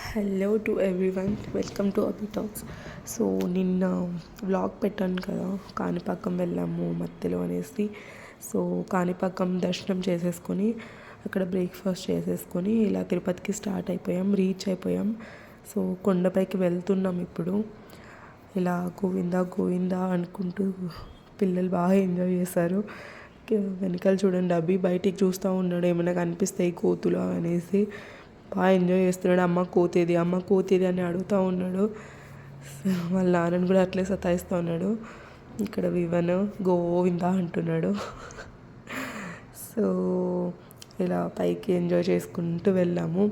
Hello to everyone, welcome to Abhi talks. So నిన్న vlog పెట్టాను కదా, కాణిపాకం వెళ్ళాము మధ్యలో అనేసి. సో కాణిపాకం దర్శనం చేసేసుకొని అక్కడ బ్రేక్ఫాస్ట్ చేసేసుకొని ఇలా తిరుపతికి స్టార్ట్ అయిపోయాం, రీచ్ అయిపోయాం. సో కొండపైకి వెళ్తున్నాం ఇప్పుడు. ఇలా గోవిందా గోవిందా అనుకుంటూ పిల్లలు బాగా ఎంజాయ్ చేశారు. వెనకాల చూడండి, అభి బయటికి చూస్తూ ఉన్నాడు, ఏమైనా కనిపిస్తాయి కోతులు అనేసి. బాగా ఎంజాయ్ చేస్తున్నాడు. అమ్మ కోతేది అని అడుగుతూ ఉన్నాడు. వాళ్ళ నాన్నని కూడా అట్లే సతాయిస్తూ ఉన్నాడు. ఇక్కడ వివన్ గోవిందా అంటున్నాడు. సో ఇలా పైకి ఎంజాయ్ చేసుకుంటూ వెళ్ళాము.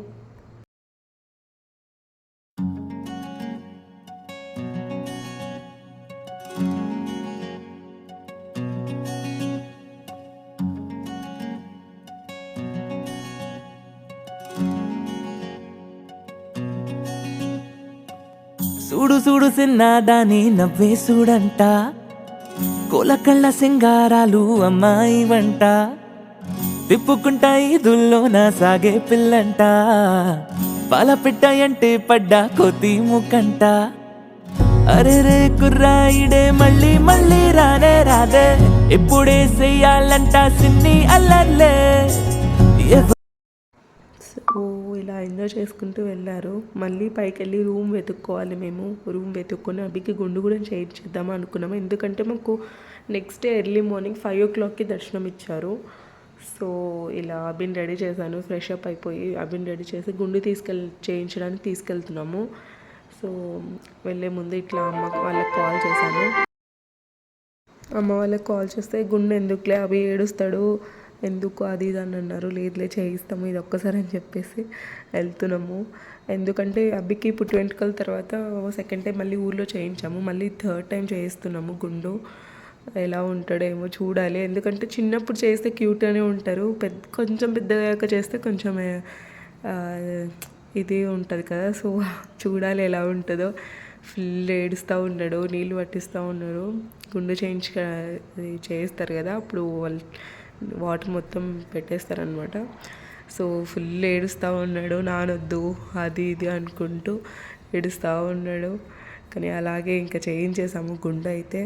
చూడు చూడు సిన్నాదాని నవ్వే చూడంట, కోలకళ్ళ సింగారాలు అమ్మాయి వంట, తిప్పుకుంటా ఈదుల్లోన సాగే పిల్లంట, పాలపిట్ట అంటే పడ్డా కోతి ముక్కంట. అరే రే కుర్రాయిడే మళ్ళీ మళ్ళీ రానే రాదే, ఇప్పుడే చెయ్యాలంట సిన్ని అల్లర్లే. సో ఇలా ఎంజాయ్ చేసుకుంటూ వెళ్ళారు. మళ్ళీ పైకి వెళ్ళి రూమ్ వెతుక్కోవాలి. మేము రూమ్ వెతుక్కొని అభికి గుండు కూడా చేయించేద్దాము అనుకున్నాము. ఎందుకంటే మాకు నెక్స్ట్ డే ఎర్లీ మార్నింగ్ 5 o'clockకి దర్శనం ఇచ్చారు. సో ఇలా అభిని రెడీ చేశాను, ఫ్రెష్ అప్ అయిపోయి అభిని రెడీ చేసి గుండు చేయించడానికి తీసుకెళ్తున్నాము. సో వెళ్ళే ముందు ఇట్లా అమ్మ వాళ్ళకి కాల్ చేశాను. అమ్మ వాళ్ళకి కాల్ చేస్తే గుండు ఎందుకులే, అభి ఏడుస్తాడు, ఎందుకు అది ఇది అని అన్నారు. లేదులే చేయిస్తాము ఇది ఒక్కసారి అని చెప్పేసి వెళ్తున్నాము. ఎందుకంటే అబ్బికి ఇప్పుడు 20 తర్వాత సెకండ్ టైం మళ్ళీ ఊర్లో చేయించాము, మళ్ళీ థర్డ్ టైం చేయిస్తున్నాము గుండు. ఎలా ఉంటాడేమో చూడాలి. ఎందుకంటే చిన్నప్పుడు చేస్తే క్యూట్గానే ఉంటారు, కొంచెం పెద్దగా చేస్తే కొంచెం ఇది ఉంటుంది కదా. సో చూడాలి ఎలా ఉంటుందో. ఫుల్ ఏడుస్తూ ఉన్నాడు, నీళ్ళు పట్టిస్తూ ఉన్నారు. గుండు చేయిస్తారు కదా, అప్పుడు వాళ్ళు వాటర్ మొత్తం పెట్టేస్తారనమాట. సో ఫుల్ ఏడుస్తూ ఉన్నాడు, నానొద్దు అది ఇది అనుకుంటూ ఏడుస్తూ ఉన్నాడు. కానీ అలాగే ఇంకా చేయించేసాము గుండు అయితే.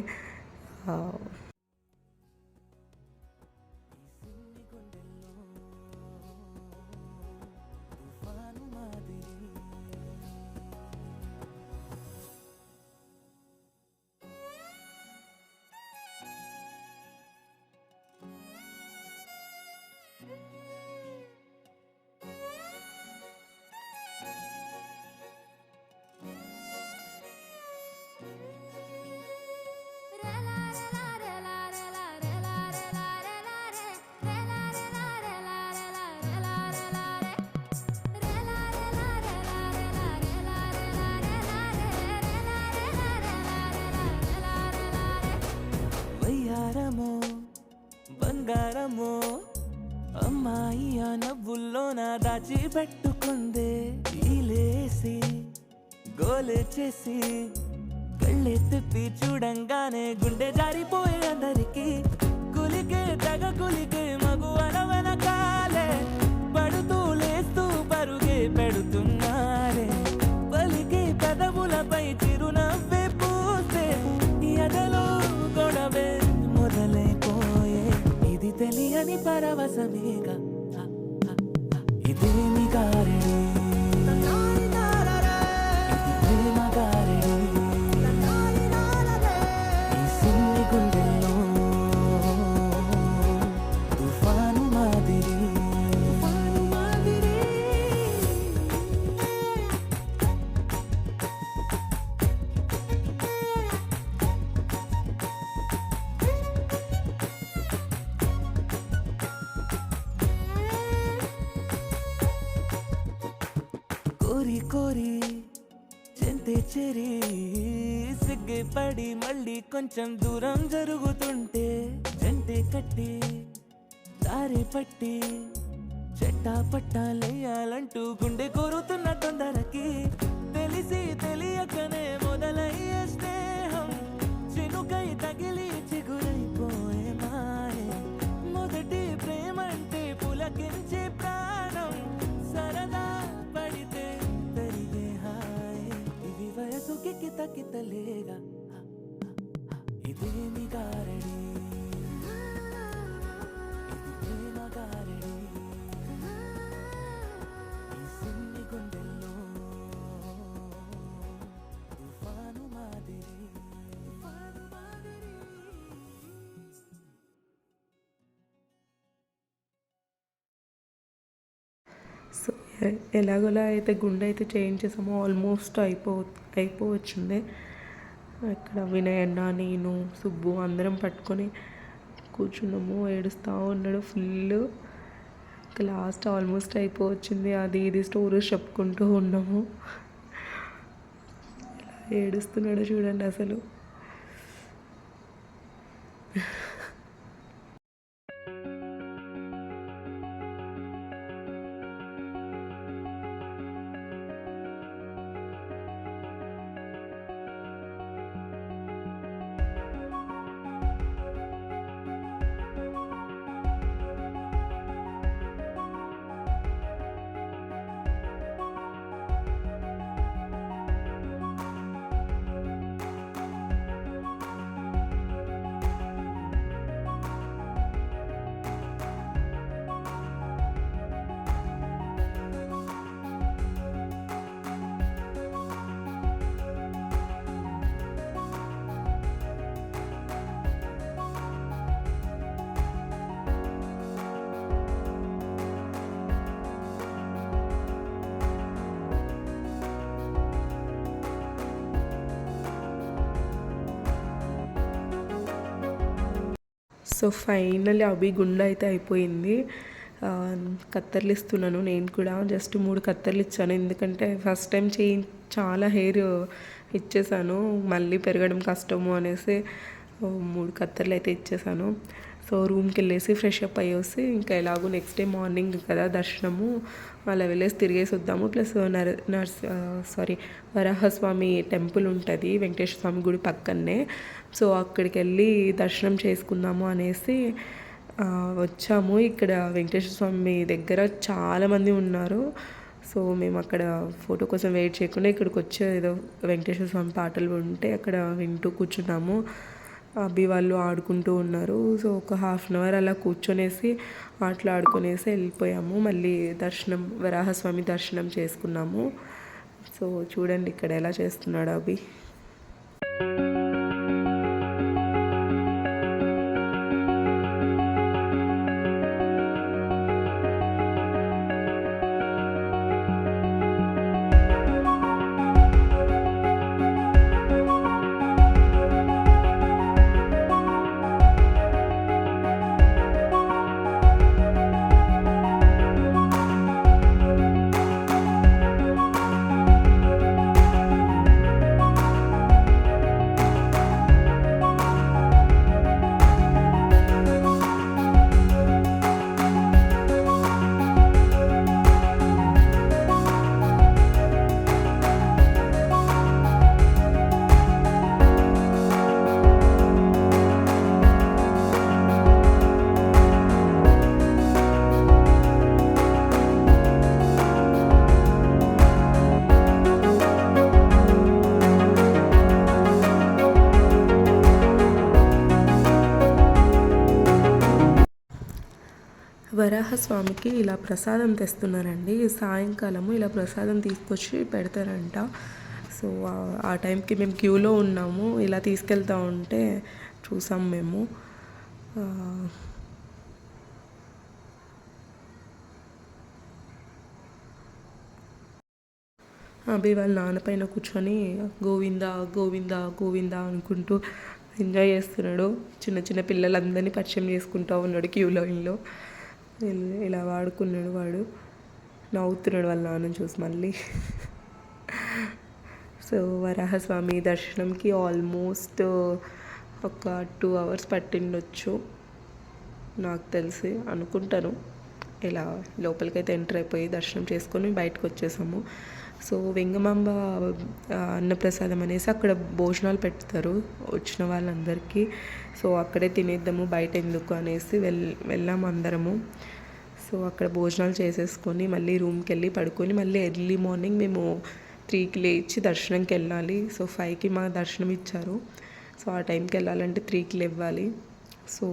బంగారమో అమ్మాయి ఆ నవ్వుల్లో నా దాచి పెట్టుకుందే, ఈలేసి గోలే చేసి కళ్ళే తిప్పి చూడంగానే గుండె జారిపోయే అందరికి. కులికే తెగ కులికే మగు వెనకాలే పడుతూ లేస్తూ పరుగే పెడుతున్నారే. పలికే పెదవులపై చిరునవ్వే పూసే, ఎదలో గొడవే మొదలైపోయే. ఇది తెలియని పరవశమేగా, ఇదేమి గారడి, ఇది ప్రేమ గారడి. ఈ సిన్ని గుండెల్లో తుఫాను మాదిరి. కోరి కోరి చెంతే చెరి సిగ్గే పడి మళ్ళీ కొంచెం దూరం జరుగుతుంటే, జంటే కట్టి దారి పట్టి చెట్టా పట్టాలయ్యాలంటూ గుండె కోరుతున్న తొందరకి. తెలిసి తెలియకనే మొదలయ్యే స్నేహం చినుకై తగిలి చిగురైపోయే మాయే. మొదటి ప్రేమంటే పులకించే ప్రాణం, సరదా పడితే తరిగే ఎలాగోలా అయితే గుండె అయితే చేయించేసాము, ఆల్మోస్ట్ అయిపోవచ్చింది. ఇక్కడ వినయ్ అన్న, నేను, సుబ్బు అందరం పట్టుకొని కూర్చున్నాము. ఏడుస్తూ ఉన్నాడు ఫుల్. Last almost అయిపోవచ్చింది. అది ఇది స్టోరీస్ చెప్పుకుంటూ ఉన్నాము. ఏడుస్తున్నాడు చూడండి అసలు. సో ఫైనల్లీ అభి గుండె అయితే అయిపోయింది. కత్తర్లు ఇస్తున్నాను నేను కూడా. జస్ట్ 3 కత్తర్లు ఇచ్చాను, ఎందుకంటే ఫస్ట్ టైం చాలా హెయిర్ ఇచ్చేసాను, మళ్ళీ పెరగడం కష్టము అనేసి 3 కత్తర్లు అయితే ఇచ్చేసాను. సో రూమ్కి వెళ్ళేసి ఫ్రెష్ అప్ అయ్యేసి ఇంకా ఎలాగో నెక్స్ట్ డే మార్నింగ్ కదా దర్శనము, అలా వెళ్ళేసి తిరిగేసి వద్దాము. ప్లస్ వరాహస్వామి టెంపుల్ ఉంటుంది వెంకటేశ్వర స్వామి గుడి పక్కనే. సో అక్కడికి వెళ్ళి దర్శనం చేసుకుందాము అనేసి వచ్చాము. ఇక్కడ వెంకటేశ్వర స్వామి దగ్గర చాలామంది ఉన్నారు. సో మేము అక్కడ ఫోటో కోసం వెయిట్ చేయకుండా ఇక్కడికి వచ్చే ఏదో వెంకటేశ్వర స్వామి పాటలు ఉంటే అక్కడ వింటూ కూర్చున్నాము. అభి వాళ్ళు ఆడుకుంటూ ఉన్నారు. సో ఒక హాఫ్ అన్ అవర్ అలా కూర్చొనేసి ఆడుకునేసి వెళ్ళిపోయాము. మళ్ళీ వరాహస్వామి దర్శనం చేసుకున్నాము. సో చూడండి ఇక్కడ ఎలా చేస్తున్నాడు అభి. వరాహస్వామికి ఇలా ప్రసాదం తెస్తున్నారండి. సాయంకాలము ఇలా ప్రసాదం తీసుకొచ్చి పెడతారంట. సో ఆ టైంకి మేము క్యూలో ఉన్నాము. ఇలా తీసుకెళ్తూ ఉంటే చూసాం మేము. అభి వాళ్ళ నాన్న పైన కూర్చొని గోవిందా గోవిందా గోవిందా అనుకుంటూ ఎంజాయ్ చేస్తున్నాడు. చిన్న చిన్న పిల్లలందరినీ పరిచయం చేసుకుంటూ ఉన్నాడు క్యూలో. ఇలా వాడుకున్నాడు వాడు. నవ్వుతున్నాడు వాళ్ళ నాన్న చూసి మళ్ళీ. సో వరాహస్వామి దర్శనంకి ఆల్మోస్ట్ ఒక 2 hours పట్టిండొచ్చు నాకు తెలిసి అనుకుంటాను. ఇలా లోపలికైతే ఎంటర్ అయిపోయి దర్శనం చేసుకొని బయటకు వచ్చేసాము. సో వెంగమాంబ అన్నప్రసాదం అనేసి అక్కడ భోజనాలు పెడతారు వచ్చిన వాళ్ళందరికీ. సో అక్కడే తినేద్దాము బయట ఎందుకు అనేసి వెళ్ళాము అందరము. సో అక్కడ భోజనాలు చేసేసుకొని మళ్ళీ రూమ్కి వెళ్ళి పడుకొని మళ్ళీ ఎర్లీ మార్నింగ్ మేము 3కి లేచి దర్శనంకి వెళ్ళాలి. సో 5కి మా దర్శనం ఇచ్చారు. సో ఆ టైంకి వెళ్ళాలంటే 3కి లేవాలి. సో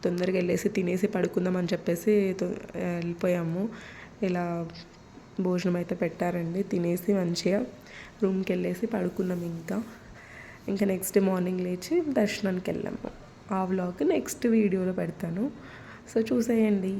తొందరగా వెళ్ళేసి తినేసి పడుకుందాం అని చెప్పేసి వెళ్ళిపోయాము. ఇలా భోజనం అయితే పెట్టారండి. తినేసి మంచిగా రూమ్కి వెళ్ళేసి పడుకున్నాం. ఇంకా నెక్స్ట్ డే మార్నింగ్ లేచి దర్శనానికి వెళ్ళాము. ఆ వ్లాగ్ నెక్స్ట్ వీడియోలో పెడతాను. సో చూసేయండి.